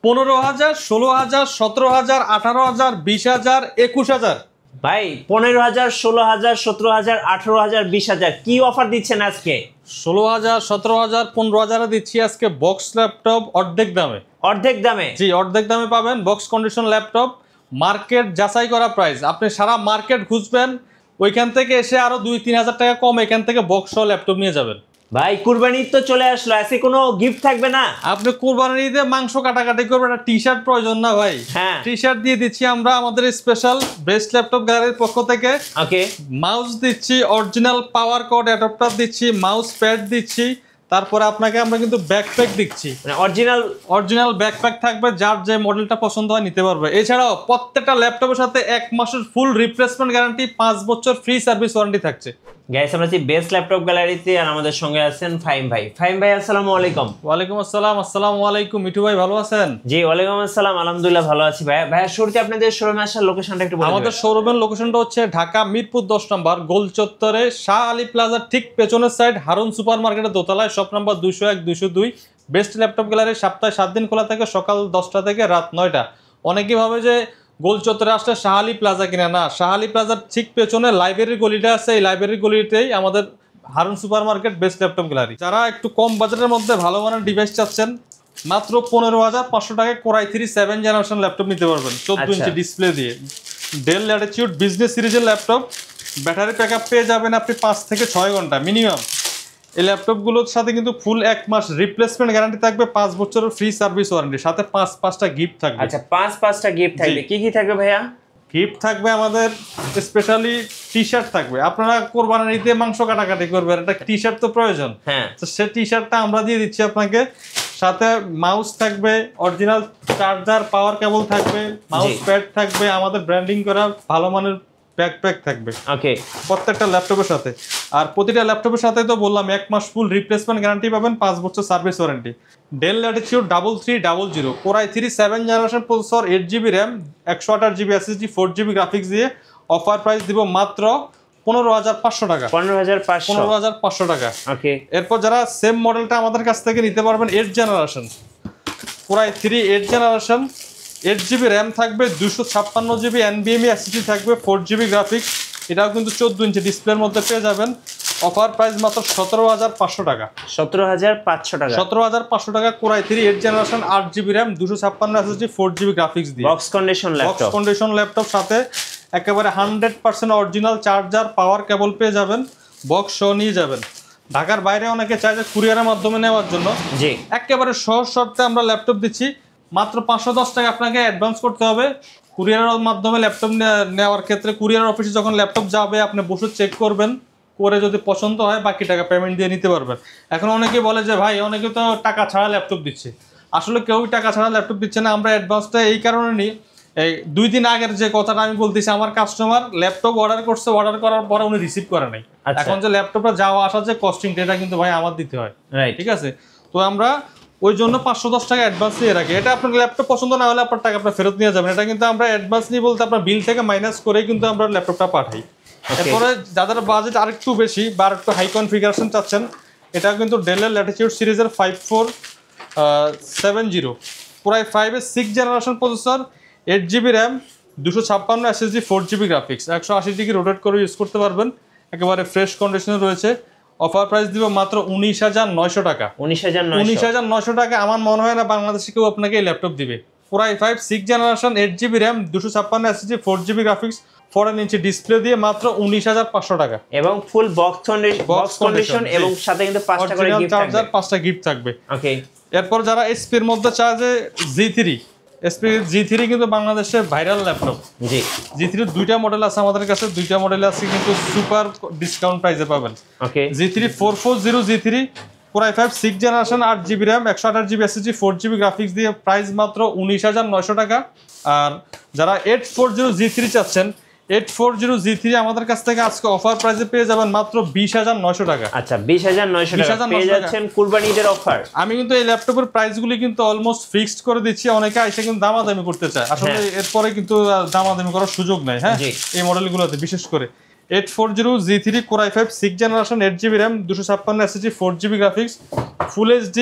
15,000, 16,000, 17,000, 18,000, 20,000, 21,000। ভাই 15,000, 16,000, 17,000, 18,000, 20,000 কি অফার দিচ্ছেন আজকে? 16,000, 17,000, 15,000 দিচ্ছি আজকে বক্স ল্যাপটপ অর্ধেক দামে। অর্ধেক দামে? জি, অর্ধেক দামে পাবেন বক্স কন্ডিশন ল্যাপটপ, মার্কেট যাচাই করা প্রাইস। আপনি সারা মার্কেট খুঁজবেন, ওইখান থেকে এসে আরো 2-3,000 টাকা কম এখান থেকে বক্স সহ ল্যাপটপ নিয়ে যাবেন। ভাই কুরবানি তো চলে আসলো, আজকে কোনো গিফট থাকবে না? আপনি কুরবানির ঈদে মাংস কাটাকাটি করবেন, একটা টি শার্ট প্রয়োজন না ভাই? হ্যাঁ, টি শার্ট দিয়ে দিচ্ছি আমরা আমাদের স্পেশাল বেস্ট ল্যাপটপ গ্যালারির পক্ষ থেকে। ওকে, মাউস দিচ্ছি, অরিজিনাল পাওয়ার কোড অ্যাডাপ্টার দিচ্ছি, মাউস প্যাড দিচ্ছি, তারপরে আপনাকে আমরা কিন্তু ব্যাকপ্যাক দিচ্ছি, মানে অরিজিনাল ব্যাকপ্যাক থাকবে, যার যে মডেলটা পছন্দ হয় নিতে পারবে। এছাড়াও প্রত্যেকটা ল্যাপটপের সাথে 1 মাসের ফুল রিপ্লেসমেন্ট গ্যারান্টি, 5 বছর ফ্রি সার্ভিস ওয়ারেন্টি থাকছে। গাইস আমরা আছি বেস্ট ল্যাপটপ গ্যালারিতে, আর আমাদের সঙ্গে আছেন ফাহিম ভাই। ফাহিম ভাই আসসালামু আলাইকুম। ওয়ালাইকুম আসসালাম। আসসালামু আলাইকুম মিঠু ভাই, ভালো আছেন? জি ওয়ালাইকুম আসসালাম, আলহামদুলিল্লাহ ভালো আছি। ভাই শুরুতে আপনাদের শোরুমে আসার লোকেশনটা একটু বলুন। আমাদের শোরুমের লোকেশনটা হচ্ছে ঢাকা মিরপুর 10 নম্বর গোল চত্বরে শাহ আলী প্লাজার ঠিক পেছনের সাইড হারুন সুপার মার্কেটের দোতলায়, shop number 201, 202। Best laptop gallery সপ্তাহে 7 দিন খোলা থাকে, সকাল 10টা থেকে রাত 9টা। অনেকেই ভাবে যে গোল চত্বরে আসলে শাহ আলী প্লাজা কিনা, না, শাহ আলী প্লাজার ঠিক পেছনে লাইব্রেরির গলিটা আছে, এই লাইব্রেরির গলিতেই আমাদের Harun super market best laptop gallery. যারা একটু কম বাজেটের মধ্যে ভালো মানের ডিভাইস চাচ্ছেন, মাত্র 15,500 টাকায় কোরাই 3 7 জেনারেশন ল্যাপটপ নিতে পারবেন 14 ইঞ্চি ডিসপ্লে দিয়ে। ডেল ল্যাটিটিউড বিজনেস সিরিজের ল্যাপটপ, ব্যাটারি ব্যাকআপ পেয়ে যাবেন আপনি 5 থেকে 6 ঘন্টা মিনিমাম। এই ল্যাপটপগুলোর সাথে কিন্তু ফুল 1 মাস রিপ্লেসমেন্ট গ্যারান্টি থাকবে, 5 বছরের ফ্রি সার্ভিস ওয়ারেন্টি, সাথে 5টা গিফট থাকবে। আচ্ছা, 5টা গিফট থাকবে, কি কি থাকবে ভাইয়া? গিফট থাকবে আমাদের স্পেশালি টি শার্ট থাকবে। আপনারা কোরবানির ঈদে মাংস কাটাকাটি করবেন, একটা টি শার্ট তো প্রয়োজন। হ্যাঁ, তো সেই টি শার্টটা আমরা দিয়ে দিচ্ছি আপনাকে। সাথে মাউস থাকবে, অরিজিনাল চার্জার পাওয়ার কেবল থাকবে, মাউস প্যাড থাকবে, আমাদের ব্র্যান্ডিং করা ভালো মানের ব্যাকপ্যাক থাকবে ওকে, প্রত্যেকটা ল্যাপটপের সাথে। আর প্রতিটা ল্যাপটপের সাথে তো বললাম 1 মাস ফুল রিপ্লেসমেন্ট গ্যারান্টি পাবেন, 5 বছর service warranty. Del Latitude 3300 core i 3 7 generation processor, 8GB RAM, 128GB SSD, 4GB graphics দিয়ে অফার প্রাইস দিব মাত্র 15,500 টাকা। 15,500 টাকা। ওকে, এরপর যারা সেম মডেলটা আমাদের কাছ থেকে নিতে পারবেন, 8 generation core i 3 8 generation, 8GB RAM থাকবে, 256GB NVMe SSD থাকবে, 4GB গ্রাফিক্স, এটাও কিন্তু 14 ইঞ্চি ডিসপ্লের মধ্যে পেয়ে যাবেন। অফার প্রাইস মাত্র 17,500 টাকা। 17,500 টাকা। 17,500 টাকা core i 3 8 generation, 8GB RAM, 256 SSD, 4GB graphics দিয়ে বক্স কন্ডিশন ল্যাপটপ, সাথে একেবারে 100% অরিজিনাল চার্জার পাওয়ার কেবল পেয়ে যাবেন, বক্স সহ নিয়ে যাবেন। ঢাকার বাইরে অনেকে চায় যে কুরিয়ারের মাধ্যমে নেওয়ার জন্য, জি একেবারে সহজ শর্তে আমরা ল্যাপটপ দিচ্ছি। মাত্র 510 টাকা আপনাকে অ্যাডভান্স করতে হবে। কুরিয়ারের মাধ্যমে ল্যাপটপ নেওয়ার ক্ষেত্রে কুরিয়ার অফিসে যখন ল্যাপটপ যাবে আপনি বসে চেক করবেন, করে যদি পছন্দ হয় বাকি টাকা পেমেন্ট দিয়ে নিতে পারবেন। এখন অনেকে বলে যে ভাই অনেকে তো টাকা ছাড়া ল্যাপটপ দিচ্ছে, আসলে কেউই টাকা ছাড়া ল্যাপটপ দিচ্ছে না। আমরা অ্যাডভান্সটা এই কারণে নিই, এই 2 দিন আগের যে কথাটা আমি বলতেছি, আমার কাস্টমার ল্যাপটপ অর্ডার করছে, অর্ডার করার পরে উনি রিসিভ করে নাই। এখন যে ল্যাপটপটা যাওয়া আসা যে কস্টিংটা, এটা কিন্তু ভাই আমার দিতে হয়, ঠিক আছে? তো আমরা ওই জন্য 510 টাকা অ্যাডভান্স নিয়ে রাখি। এটা আপনার ল্যাপটপ পছন্দ না হলে আপনার টাকা আপনার ফেরত নিয়ে যাবেন। এটা কিন্তু আমরা অ্যাডভান্স নিয়ে বলতে আপনার বিল থেকে মাইনাস করেই কিন্তু আমরা ল্যাপটপটা পাঠাই। এরপরে যাদের বাজেট আরেকটু বেশি বা আরেকটু হাই কনফিগারেশন চাচ্ছেন, এটা কিন্তু ডেলের ল্যাটিটিউড সিরিজের 5470 পুরাই 5 এর 6 generation processor, 8GB RAM, 256 SSD, 4GB graphics, 180 degree rotate করে ইউজ করতে পারবেন, একেবারে ফ্রেশ কন্ডিশনে রয়েছে। অফার প্রাইস দিব মাত্র 19,900 টাকা। 19,900 টাকা। আমার মনে হয় না বাংলাদেশে কেউ আপনাকে এই ল্যাপটপ দিবে। পুরাই 5 6 generation, 8GB RAM, 256 SSD, 4GB graphics, 14 inch display দিয়ে মাত্র 19,500 টাকা এবং ফুল বক্স কন্ডিশন এবং সাথে কিন্তু 5টা করে গিফট থাকবে, চার্জার 5টা গিফট থাকবে। ওকে, এরপর যারা এসপি এর মধ্যে চায় যে G3 কিন্তু বাংলাদেশে ভাইরাল ল্যাপটপ। জি G3 দুইটা মডেল আছে আমাদের কাছে, দুইটা মডেল আছে কিন্তু সুপার ডিসকাউন্ট প্রাইসে পাবেন। ওকে, G3 440 G3 core i 5 6 generation, 8GB RAM, 128GB SSD, 4GB graphics দিয়ে প্রাইস মাত্র 19,900 টাকা। আর যারা 840 G3 চাচ্ছেন, 840 G3 আমাদের কাছ থেকে আজকে অফার প্রাইসে পেয়ে যাবেন মাত্র 20,900 টাকা। আচ্ছা, 20,900 টাকা পেয়ে যাচ্ছেন কুরবানি ঈদের অফার। আমি কিন্তু এই ল্যাপটপের প্রাইসগুলি কিন্তু অলমোস্ট ফিক্সড করে দিচ্ছি। অনেকে এসে কিন্তু দামাদামি করতে চায়, আসলে এরপরে কিন্তু দামাদামি করার সুযোগ নাই। হ্যাঁ, এই মডেলগুলোতে বিশেষ করে 840 G3 core i 5 6 generation, 8GB RAM, 256 SSD, 4GB graphics, full HD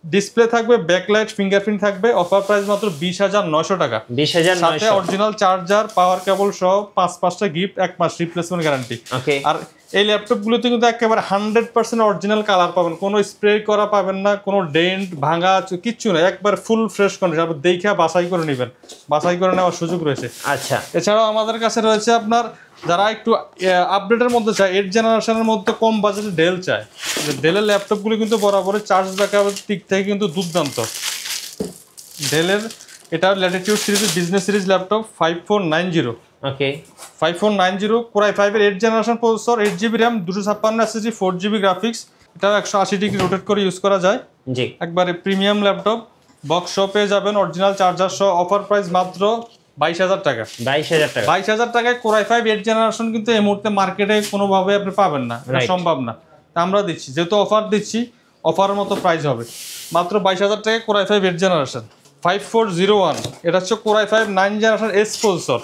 display থাকবে, ব্যাকলাইট, ফিঙ্গারপ্রিন্ট থাকবে। অফার প্রাইস মাত্র 20,900 টাকা। 20,900 সাথে অরিজিনাল চার্জার, পাওয়ার কেবল সহ 5টা গিফট, 1 মাস রিপ্লেসমেন্ট গ্যারান্টি। ওকে। আর এই ল্যাপটপগুলোতে কিন্তু একেবারে 100% অরিজিনাল কালার পাবেন, কোনো স্প্রে করা পাবেন না, কোনো ডেন্ট ভাঙা কিচ্ছু না, একবার ফুল ফ্রেশ কন্ডিশন। আপনি দেখে বাছাই করে নেবেন, বাছাই করে নেওয়ার সুযোগ রয়েছে। আচ্ছা, এছাড়াও আমাদের কাছে রয়েছে আপনার যারা একটু আপডেটের মধ্যে চায়, 8 জেনারেশনের মধ্যে কম বাজেটে ডেল চায়, ডেলের ল্যাপটপগুলো কিন্তু বরাবরই চার্জ ব্যাকআপের দিক থেকে কিন্তু দুর্দান্ত। ডেলের এটা ল্যাটিটিউড সিরিজের বিজনেস সিরিজ ল্যাপটপ 5490। ওকে। 5490 Core i5 এর 8 generation processor, 8GB RAM, 256 SSD, 4GB graphics. এটা 180 ডিগ্রি রোটেট করে ইউজ করা যায়। জি। একবারে প্রিমিয়াম ল্যাপটপ, বক্স সহ পেয়ে যাবেন, অরিজিনাল চার্জার সহ। অফার প্রাইস মাত্র 22,000 টাকা। 22,000 টাকা। 22,000 টাকায় Core i5 8 জেনারেশন কিন্তু এই মুহূর্তে মার্কেটে কোনোভাবে আপনি পাবেন না, এটা সম্ভব না। আমরা দিচ্ছি, যেহেতু অফার দিচ্ছি, অফারের মতো প্রাইস হবে। মাত্র 22,000 টাকায় Core i5 8 জেনারেশন। 5401 এটা হচ্ছে Core i5 9 generation S processor.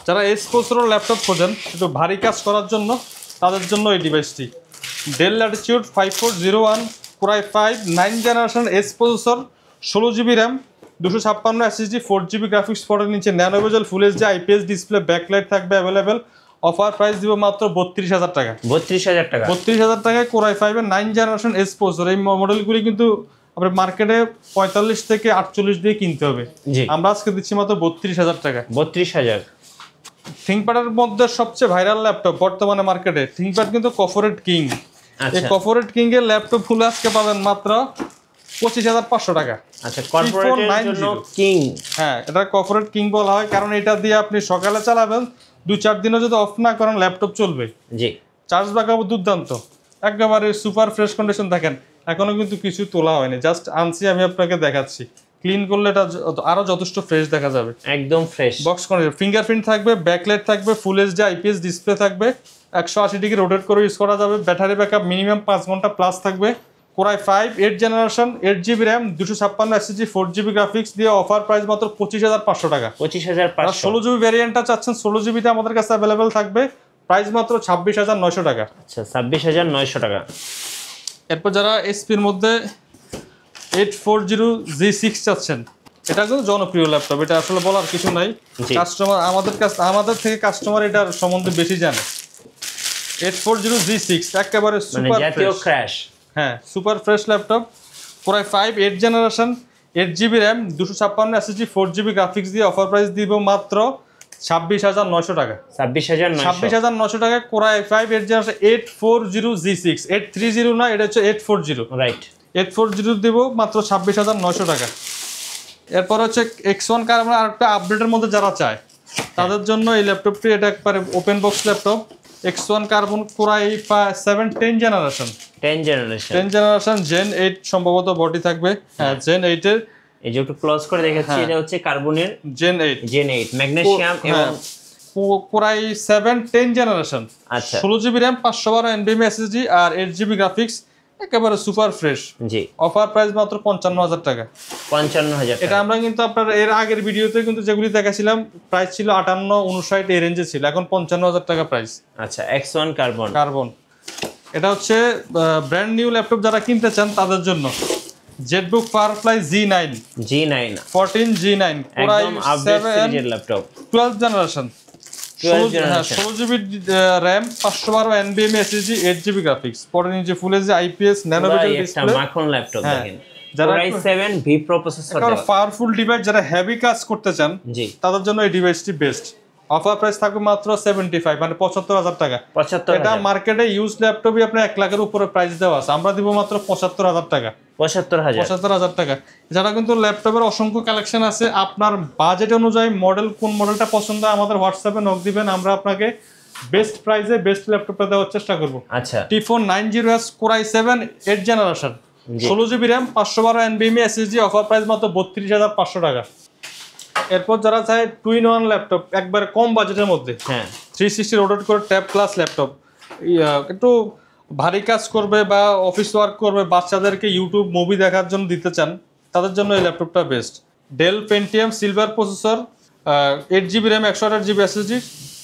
যারা এস প্রসেসর ল্যাপটপ খোঁজেন একটু ভারী কাজ করার জন্য, তাদের জন্য এই ডিভাইসটি। Del Latitude 5401 Core i5 9 generation S processor, 16GB RAM, 256 SSD, 4GB graphics পোর্টের নিচে ন্যানো বেজেল full HD IPS display, backlight থাকবে অ্যাভেলেবেল। অফার প্রাইস দিব মাত্র 32,000 টাকা। 32,000 টাকা। 32,000 টাকায় Core i5 এর 9 জেনারেশন এস প্রসেসর। এই মডেলগুলি কিন্তু আপনার মার্কেটে 45 থেকে 48 দিয়ে কিনতে হবে, আমরা আজকে দিচ্ছি মাত্র 32,000 টাকা। 32,000। থিংকপ্যাডের মধ্যে সবচেয়ে ভাইরাল ল্যাপটপ বর্তমানে মার্কেটে, থিংকপ্যাড কিন্তু কর্পোরেট কিং। এই কর্পোরেট কিং এর ল্যাপটপ ফুল আজকে পাবেন মাত্র 25,500 টাকা। আচ্ছা, কর্পোরেটের জন্য কিং। হ্যাঁ, এটা কর্পোরেট কিং বলা হয় কারণ এটা দিয়ে আপনি সকালে চালাবেন, 2-4 দিনও যদি অফ না করেন ল্যাপটপ চলবে। জি। চার্জ ব্যাকআপ দুর্দান্ত, একেবারে সুপার ফ্রেশ কন্ডিশন। দেখেন এখনো কিন্তু কিছু তোলা হয়নি, জাস্ট আনছি, আমি আপনাকে দেখাচ্ছি। ক্লিন করলে এটা আরো যথেষ্ট ফ্রেশ দেখা যাবে, একদম ফ্রেশ। বক্স কন্ডিশন, ফিঙ্গারপ্রিন্ট থাকবে, ব্যাকলাইট থাকবে, ফুল এইচডি আইপিএস ডিসপ্লে থাকবে, 180 ডিগ্রি রোটেট করে ইউজ করা যাবে। ব্যাটারি ব্যাকআপ মিনিমাম 5 ঘন্টা প্লাস থাকবে। Core i5 8 generation, 8GB RAM, 256 SSD, 4GB graphics দিয়ে অফার প্রাইস মাত্র 25,500 টাকা। 25,500। 16GB ভ্যারিয়েন্টটা চাচ্ছেন, 16GBতে আমাদের কাছে অ্যাভেলেবেল থাকবে, প্রাইস মাত্র 26,900 টাকা। আচ্ছা, 26,900 টাকা। এরপর যারা এসপির মধ্যে 840G6 চাচ্ছেন, এটা কিন্তু জনপ্রিয় ল্যাপটপ, এটা আসলে বলার কিছু নাই। কাস্টমার আমাদের থেকে কাস্টমার এটার সম্বন্ধে বেশি জানে। 840G6 একেবারে সুপার জাতীয় ক্র্যাশ। হ্যাঁ, super fresh laptop. Core i5 8 generation, 8GB RAM, 256 SSD, 4GB graphics দিয়ে অফার প্রাইস দিব মাত্র 26,900 টাকা। 26,900 টাকায় Core i5 8 জেনারেশন 840G6, 830 না, এটা হচ্ছে 840। রাইট, 840 দিব মাত্র 26,900 টাকা। এরপর হচ্ছে X1 কার্বন, আরেকটা আপডেটের মধ্যে যারা চায় তাদের জন্য এই ল্যাপটপটি, এটা একবারে open box laptop. X1 carbon Core i7 10 generation, 10 generation Gen 8 সম্ভবত বডি থাকবে। হ্যাঁ, Gen 8 এর, এই যে একটু ক্লোজ করে দেখাচ্ছি, এটা হচ্ছে কার্বনের Gen 8 ম্যাগনেসিয়াম এবং Core i7 10 জেনারেশন। আচ্ছা, 16GB RAM, 512 NVMe SSD আর 8GB গ্রাফিক্স, একেবারে সুপার ফ্রেশ। জি। অফার প্রাইস মাত্র 55,000 টাকা। 55,000 এটা আমরা কিন্তু আপনার এর আগের ভিডিওতে কিন্তু যেগুলি দেখাছিলাম প্রাইস ছিল 58-59 এই রেঞ্জে ছিল, এখন 55,000 টাকা প্রাইস। আচ্ছা, X1 কার্বন। এটা হচ্ছে ব্র্যান্ড নিউ ল্যাপটপ যারা কিনতে চান তাদের জন্য। জেটবুক ফায়ারফ্লাই G9 14G9 একদম আপডেট সিরিজের laptop, 12 generation, 16GB RAM, 512 NVMe SSD, 8GB graphics, 14 full HD IPS nano বেজেল ডিসপ্লে, মাখন ল্যাপটপ। দেখেন যারা Core i7 V processor, powerful device, যারা হেভি কাজ করতে চান তাদের জন্য এই ডিভাইসটি বেস্ট। অফার প্রাইস থাকবে মাত্র 75, মানে 75,000 টাকা। এটা মার্কেটে ইউজ ল্যাপটপই আপনার 1 লাখের উপরে প্রাইস দেওয়া আছে, আমরা দিব মাত্র 75,000 টাকা। 75,000 টাকা। যারা কিন্তু ল্যাপটপের অসংখ্য কালেকশন আছে, আপনার বাজেট অনুযায়ী মডেল, কোন মডেলটা পছন্দ হয় আমাদের হোয়াটসঅ্যাপে নক দিবেন, আমরা আপনাকে বেস্ট প্রাইসে বেস্ট ল্যাপটপটা দেওয়ার চেষ্টা করব। আচ্ছা, T490S Core i7 8 generation, 16GB RAM, 512 NVMe SSD, offer price মাত্র 32,500 টাকা। এরপর যারা চায় 2-in-1 ল্যাপটপ একবারে কম বাজেটের মধ্যে, 360 রোটেট করে ট্যাব ক্লাস ল্যাপটপ, একটু ভারী কাজ করবে বা অফিস ওয়ার্ক করবে, বাচ্চাদেরকে ইউটিউব মুভি দেখার জন্য দিতে চান, তাদের জন্য এই ল্যাপটপটা best. Dell Pentium silver processor, 8GB RAM, 128GB SSD,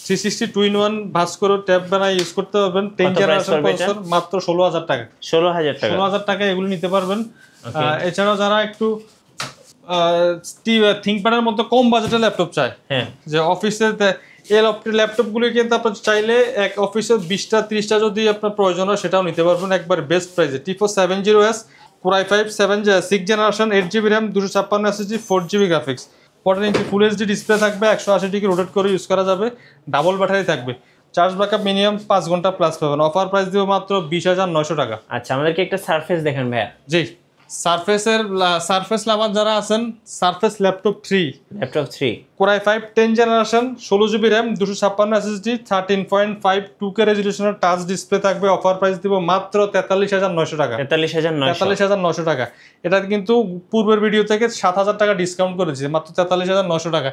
360 2-in-1 ভাস করে ট্যাব বানায় ইউজ করতে পারবেন। 10 জেনারেশন প্রসেসর, মাত্র 16,000 টাকা। 16,000 টাকা এগুলো নিতে পারবেন। এছাড়াও যারা একটু থিংকপ্যাডের মতো কম বাজেটের ল্যাপটপ চায়, হ্যাঁ যে অফিসে এই ল্যাপটপগুলি কিন্তু আপনার চাইলে এক অফিসে 20টা 30টা যদি আপনার প্রয়োজন হয় সেটাও নিতে পারবেন একবার বেস্ট প্রাইসে। T470S Core i5 6th generation 8GB RAM 256 SSD 4GB graphics, 14 ইঞ্চি ফুল এইচডি ডিসপ্লে থাকবে, 180 ডিগ্রি রোটেট করে ইউজ করা যাবে, ডাবল ব্যাটারি থাকবে, চার্জ ব্যাকআপ মিনিমাম 5 ঘন্টা প্লাস পাবেন। অফার প্রাইস দিব মাত্র 20,900 টাকা। আচ্ছা আমাদেরকে একটা সারফেস দেখেন ভাইয়া। জি, সারফেস লাভার যারা আছেন, Surface laptop 3 Core i5 10 generation 16GB RAM 256 SSD 13.5 2K রেজোলিউশনের টাচ ডিসপ্লে থাকবে। অফার প্রাইস দিব মাত্র 43,900 টাকা। 43,900 টাকা। এটা কিন্তু পূর্বের ভিডিও থেকে 7,000 টাকা ডিসকাউন্ট করেছি, মাত্র 43,900 টাকা।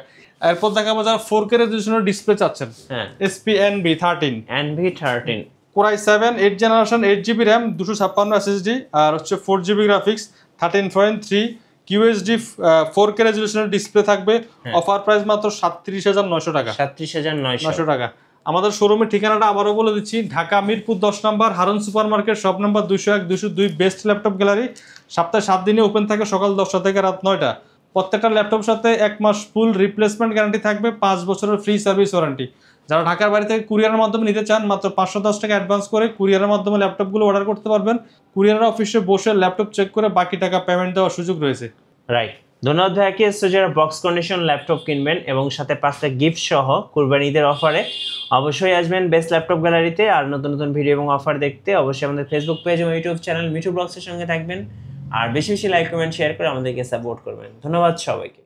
এরপর দেখাবো যারা 4K রেজোলিউশনের ডিসপ্লে চাচ্ছেন, হ্যাঁ SP NV13 NV13 Core i7 8 generation 8GB RAM 256 SSD আর হচ্ছে 4GB গ্রাফিক্স 13.3 QHD 4K রেজোলিউশনের ডিসপ্লে থাকবে। অফার প্রাইস মাত্র 37,900 টাকা। 37,900 টাকা। আমাদের শোরুমের ঠিকানাটা আবারও বলে দিচ্ছি, ঢাকা মিরপুর 10 নম্বর Harun super market, shop number 201 202 best laptop gallery. সপ্তাহে 7 দিনে ওপেন থাকে, সকাল 10টা থেকে রাত 9টা। প্রত্যেকটা ল্যাপটপের সাথে 1 মাস ফুল রিপ্লেসমেন্ট গ্যারান্টি থাকবে, 5 বছরের ফ্রি সার্ভিস ওয়ারেন্টি। যারা ঢাকার বাড়ি থেকে কুরিয়ারের মাধ্যমে নিতে চান, মাত্র 510 টাকা অ্যাডভান্স করে কুরিয়ারের মাধ্যমে ল্যাপটপগুলো অর্ডার করতে পারবেন। কুরিয়ারের অফিসে বসে ল্যাপটপ চেক করে বাকি টাকা পেমেন্ট দেওয়ার সুযোগ রয়েছে। রাইট, ধন্যবাদ ভাইয়াকে। সো যারা বক্স কন্ডিশন ল্যাপটপ কিনবেন এবং সাথে 5টা গিফট সহ কুরবানি ঈদের অফারে অবশ্যই আসবেন বেস্ট ল্যাপটপ গ্যালারিতে। আর নতুন নতুন ভিডিও এবং অফার দেখতে অবশ্যই আমাদের ফেসবুক পেজ এবং ইউটিউব চ্যানেল মিঠু ব্লগসের সঙ্গে থাকবেন। আর বেশি বেশি লাইক কমেন্ট শেয়ার করে আমাদেরকে সাপোর্ট করবেন। ধন্যবাদ সবাইকে।